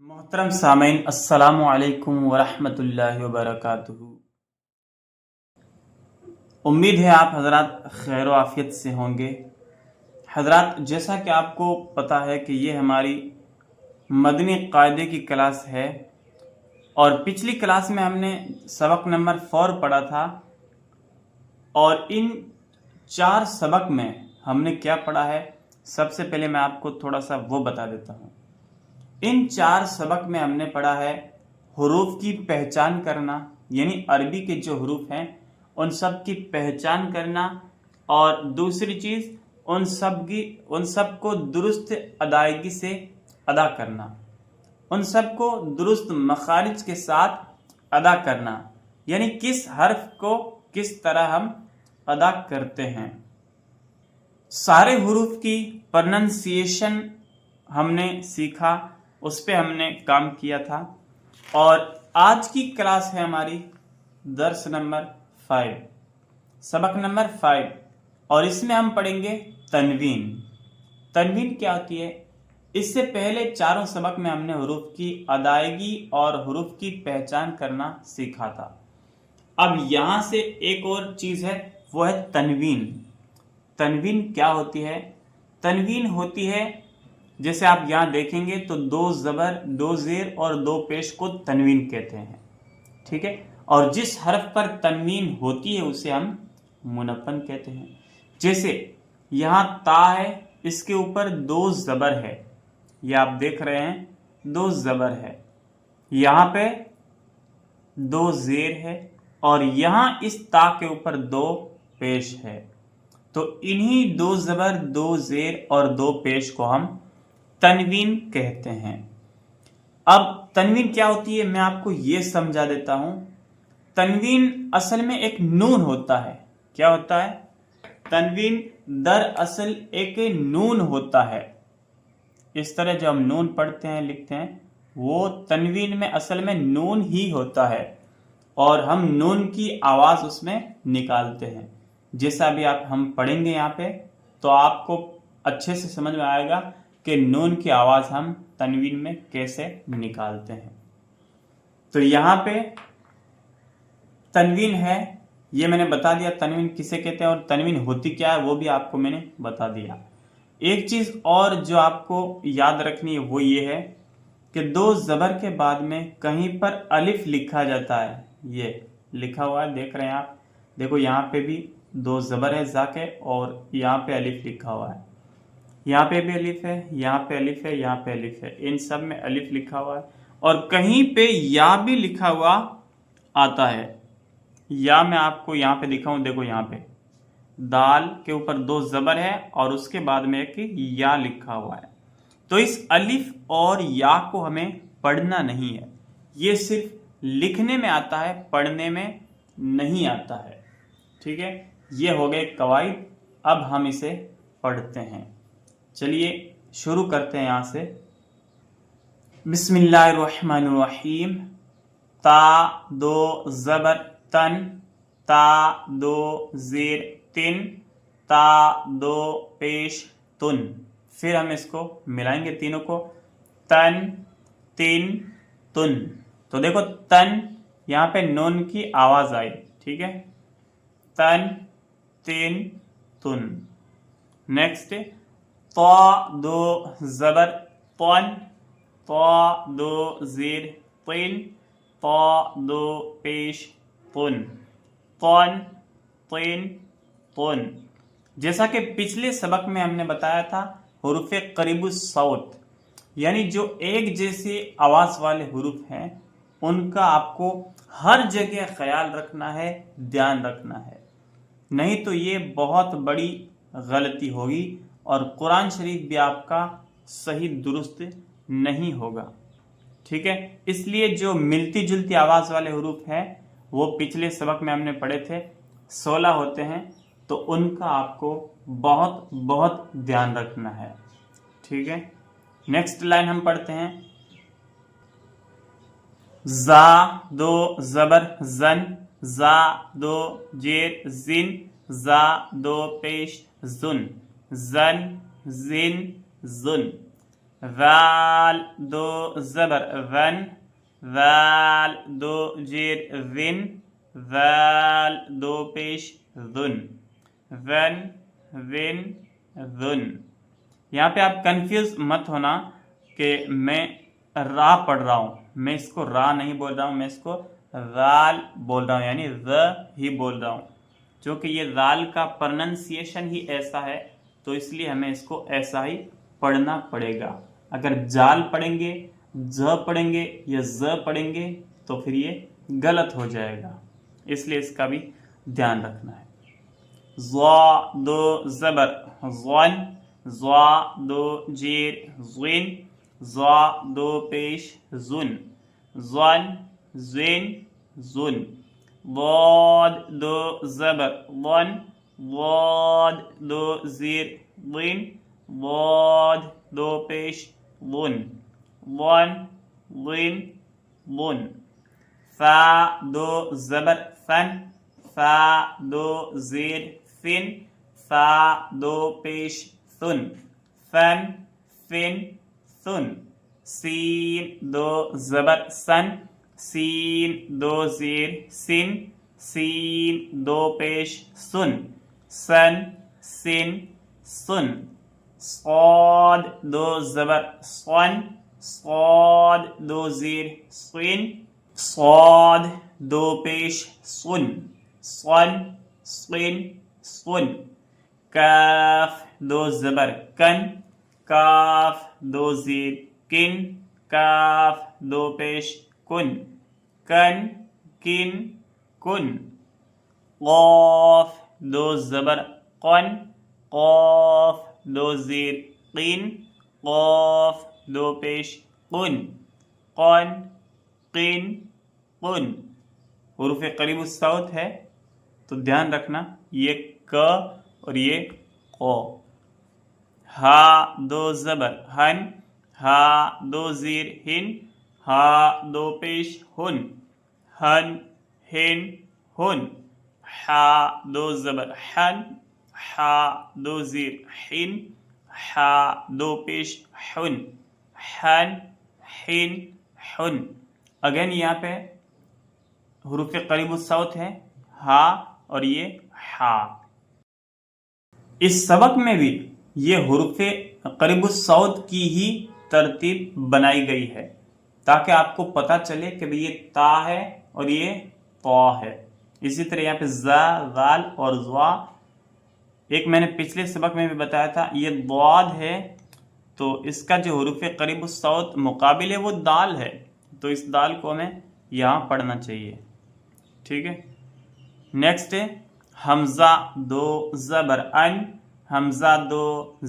मोहतरम सामीन अस्सलामु अलैकुम वरहमतुल्लाहि वबरकातुहू। उम्मीद है आप हजरात खैर आफियत से होंगे। हजरात, जैसा कि आपको पता है कि ये हमारी मदनी कायदे की क्लास है और पिछली क्लास में हमने सबक नंबर 4 पढ़ा था और इन 4 सबक में हमने क्या पढ़ा है, सबसे पहले मैं आपको थोड़ा सा वो बता देता हूँ। इन 4 सबक में हमने पढ़ा है हुरूफ की पहचान करना, यानी अरबी के जो हुरूफ हैं उन सब की पहचान करना, और दूसरी चीज़ उन सब को दुरुस्त अदायगी से अदा करना, उन सब को दुरुस्त मखारिज के साथ अदा करना, यानी किस हर्फ को किस तरह हम अदा करते हैं। सारे हुरूफ की प्रोनंसिएशन हमने सीखा, उस पे हमने काम किया था। और आज की क्लास है हमारी दर्स नंबर 5, सबक नंबर 5, और इसमें हम पढ़ेंगे तनवीन। तनवीन क्या होती है? इससे पहले चारों सबक में हमने हुरूफ की अदायगी और हुरूफ की पहचान करना सीखा था। अब यहाँ से एक और चीज़ है, वो है तनवीन। तनवीन क्या होती है? तनवीन होती है, जैसे आप यहाँ देखेंगे तो 2 ज़बर, 2 ज़ेर और 2 पेश को तनवीन कहते हैं, ठीक है। और जिस हर्फ पर तनवीन होती है उसे हम मुनव्वन कहते हैं। जैसे यहाँ ता है, इसके ऊपर 2 ज़बर है, ये आप देख रहे हैं 2 ज़बर है। यहाँ पे 2 ज़ेर है और यहाँ इस ता के ऊपर 2 पेश है। तो इन्हीं 2 ज़बर, 2 ज़ेर और 2 पेश को हम तनवीन कहते हैं। अब तनवीन क्या होती है मैं आपको ये समझा देता हूं। तनवीन असल में एक नून होता है। क्या होता है? तनवीन दरअसल एक नून होता है। इस तरह जो हम नून पढ़ते हैं, लिखते हैं, वो तनवीन में असल में नून ही होता है और हम नून की आवाज़ उसमें निकालते हैं। जैसा भी हम पढ़ेंगे यहाँ पे तो आपको अच्छे से समझ में आएगा कि नून की आवाज़ हम तनवीन में कैसे निकालते हैं। तो यहाँ पे तनवीन है, ये मैंने बता दिया तनवीन किसे कहते हैं और तनवीन होती क्या है वो भी आपको मैंने बता दिया। एक चीज़ और जो आपको याद रखनी है वो ये है कि 2 ज़बर के बाद में कहीं पर अलिफ लिखा जाता है। ये लिखा हुआ है, देख रहे हैं आप। देखो यहाँ पे भी 2 ज़बर है जा के और यहाँ पे अलिफ लिखा हुआ है। यहाँ पे भी अलिफ है, यहाँ पे अलिफ है, यहाँ पे अलिफ है, इन सब में अलिफ लिखा हुआ है। और कहीं पे या भी लिखा हुआ आता है। या मैं आपको यहाँ पे दिखाऊं, देखो यहाँ पे दाल के ऊपर 2 ज़बर है और उसके बाद में एक या लिखा हुआ है। तो इस अलिफ और या को हमें पढ़ना नहीं है, ये सिर्फ लिखने में आता है, पढ़ने में नहीं आता है, ठीक है। ये हो गए कवाइद। अब हम इसे पढ़ते हैं। चलिए शुरू करते हैं यहाँ से। बिस्मिल्लाहिर्रहमानिर्रहीम। ता 2 ज़बर तन, ता 2 ज़ेर तिन, ता 2 पेश तुन। फिर हम इसको मिलाएंगे तीनों को, तन तिन तुन। तो देखो तन, यहाँ पे नून की आवाज़ आई, ठीक है। तन तिन तुन। नेक्स्ट ता 2 ज़बर तन, ता 2 ज़ेर तिन, ता 2 पेश तुन, तन तिन तुन। जैसा कि पिछले सबक में हमने बताया था, हुरूफ करीबुस सौत यानी जो एक जैसे आवाज़ वाले हुरूफ हैं उनका आपको हर जगह ख्याल रखना है, ध्यान रखना है, नहीं तो ये बहुत बड़ी गलती होगी और कुरान शरीफ भी आपका सही दुरुस्त नहीं होगा, ठीक है। इसलिए जो मिलती जुलती आवाज़ वाले हुरूफ हैं वो पिछले सबक में हमने पढ़े थे, 16 होते हैं, तो उनका आपको बहुत बहुत ध्यान रखना है, ठीक है। नेक्स्ट लाइन हम पढ़ते हैं। जा 2 ज़बर जन, जा 2 जेर जिन, जा 2 पेश जुन, जन जिन जुन। ذال دو زبر ون، ذال دو زیر ون، ذال دو پیش ذن، ون ون ذن۔ یہاں پہ آپ کنفیوز مت ہونا کہ میں را پڑھ رہا ہوں، میں اس کو را نہیں بول رہا ہوں، میں اس کو ذال بول رہا ہوں، یعنی ذ ہی بول رہا ہوں، چونکہ یہ ذال کا پرننسیشن ہی ایسا ہے تو اس لیے ہمیں اس کو ایسا ہی پڑھنا پڑے گا۔ اگر جال پڑھیں گے، ز پڑھیں گے یا ز پڑھیں گے تو پھر یہ غلط ہو جائے گا، اس لیے اس کا بھی دھیان رکھنا ہے۔ ضا دو زبر ضن، ضا دو جیر ضن، ضا دو پیش ضن، ضن زن ضن۔ ضاد دو زبر ضن، ضاد دو زیر ضن، ضاد دو پیش ضن، ضن ضن ضن۔ فا دو زبر فن، فا دو زیر فن، فا دو پیش ثن، فن فن ثن۔ سین دو زبر سن، سین دو زیر سن، سین دو پیش سن، سن سن سن۔ صاد دو زبر صن، صاد دو زیر صن، صاد دو پیش صن، صن صن صن۔ کاف دو زبر کن، کاف دو زیر کن، کاف دو پیش کن، کن کن کن۔ قاف دو زبر قن، قاف دو زیر قن، قاف دو پیش قن، قن قن قن۔ حروف قریب الصوت ہے تو دھیان رکھنا، یہ ک اور یہ قو۔ ہا دو زبر ہن، ہا دو زیر ہن، ہا دو پیش ہن، ہن ہن ہن۔ حا دو زبر حن، حا دو زیر حن، حا دو پیش حن، حن حن حن۔ اگین یہاں پہ حروف قریب الصوت ہے ہا اور یہ حا۔ اس سبق میں بھی یہ حروف قریب الصوت کی ہی ترتیب بنائی گئی ہے تاکہ آپ کو پتہ چلے کہ یہ تا ہے اور یہ طا ہے۔ اسی طرح یہاں پہ زا، ذال اور ضا، ایک میں نے پچھلے سبق میں بھی بتایا تھا یہ ضاد ہے تو اس کا جو حروف قریب الصوت مقابل ہے وہ دال ہے، تو اس دال کو ہمیں یہاں پڑھنا چاہیے، ٹھیک ہے۔ نیکسٹ ہے حمزہ دو زبر ان، حمزہ دو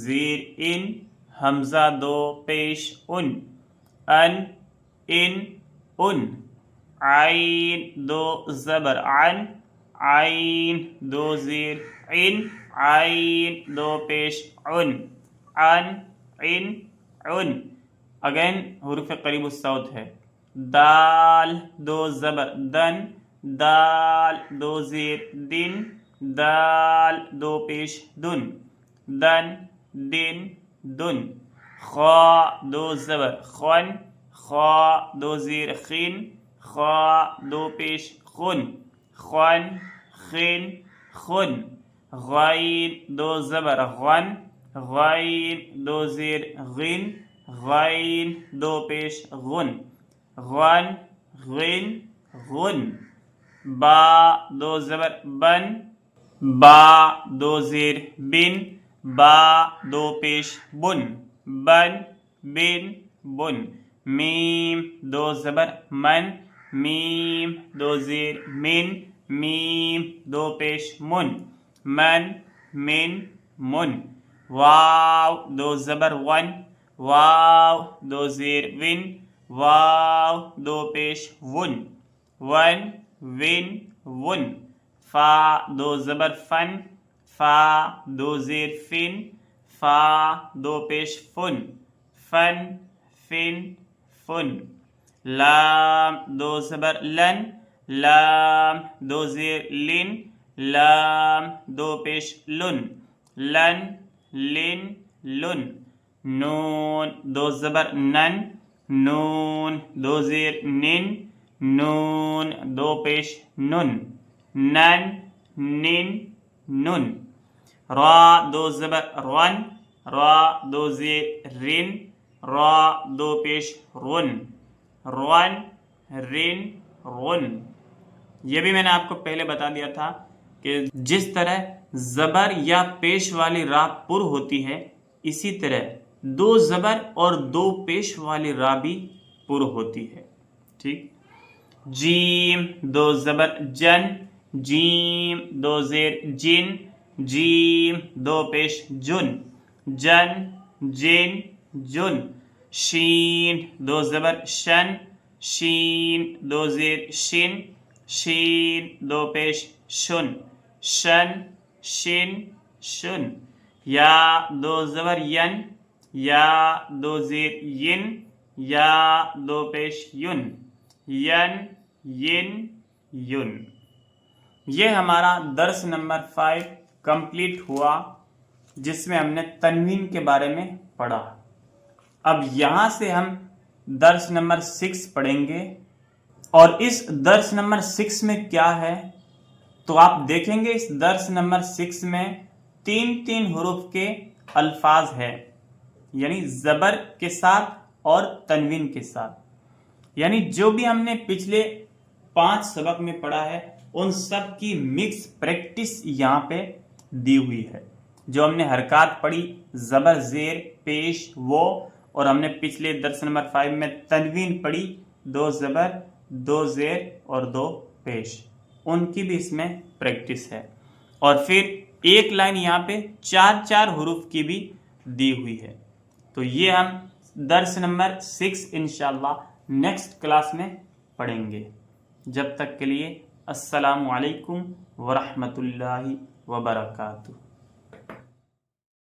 زیر ان، حمزہ دو پیش ان، ان ان۔ عین دو زبر عن، عین دو زیر عن، عین دو پیش عن، عن عن۔ اگین حروف قریب الصوت ہے۔ دال دو زبر دن، دال دو زیر دن، دال دو پیش دن، دن دن دن۔ خا دو زبر خن، خا دو زیر خن، خا دو پیش خن، خن خن خن۔ غین دو زبر غن، غین دو زیر غن، غین دو پیش غن، غن غن غن۔ با دو زبر بن، با دو زیر بن، با دو پیش بن، بن بن بن۔ میم دو زبر من، میم دو زیر من، میم دو پیش من، من من من۔ واو دو زبر ون، واو دو زیر ون، واو دو پیش ون، ون ون ون۔ فا دو زبر فن، فا دو زیر فن، فا دو پیش فن، فن فن فن۔ لام دو زبر لن، لام دو زیر لن، لام دو پیش لن، لن لن لن۔ نون، دو زبر نن، نون، دو زیر نن، نون، دو پیش نن، نن، نن، نن. را، دو زبر رن، را، دو زیر رن، را، دو پیش رن، رن، رن، رن. یہ بھی میں نے آپ کو پہلے بتا دیا تھا کہ جس طرح زبر یا پیش والی را پر ہوتی ہے، اسی طرح دو زبر اور دو پیش والی را بھی پر ہوتی ہے. ٹھیک. جیم، دو زبر جن، جیم، دو زیر جن، جیم، دو پیش جن، جن، جن، جن. شین، دو زبر شن، شین، دو زیر شن، شین، دو پیش شن، شن، شن، شن. یا، دو زبر ین، یا، دو زیر ین، یا، دو پیش ین، ین، ین، ین. یہ ہمارا درس نمبر 5 کمپلیٹ ہوا، جس میں ہم نے تنوین کے بارے میں پڑھا. اب یہاں سے ہم درس نمبر 6 پڑھیں گے، اور اس درس نمبر 6 میں کیا ہے تو آپ دیکھیں گے. اس درس نمبر 6 میں 3 حروف کے الفاظ ہیں، یعنی زبر کے ساتھ اور تنوین کے ساتھ. یعنی جو بھی ہم نے پچھلے 5 سبق میں پڑھا ہے ان سب کی مکس پریکٹس یہاں پہ دی ہوئی ہے. جو ہم نے حرکات پڑھی، زبر، زیر، پیش، وہ، اور ہم نے پچھلے درس نمبر 5 میں تنوین پڑھی، 2 زبر، 2 زیر اور 2 پیش، ان کی بھی اس میں پریکٹس ہے. اور پھر ایک لائن یہاں پہ 4 حروف کی بھی دی ہوئی ہے. تو یہ ہم درس نمبر 6 انشاءاللہ نیکسٹ کلاس میں پڑھیں گے. جب تک کے لیے السلام علیکم ورحمۃ اللہ وبرکاتہ.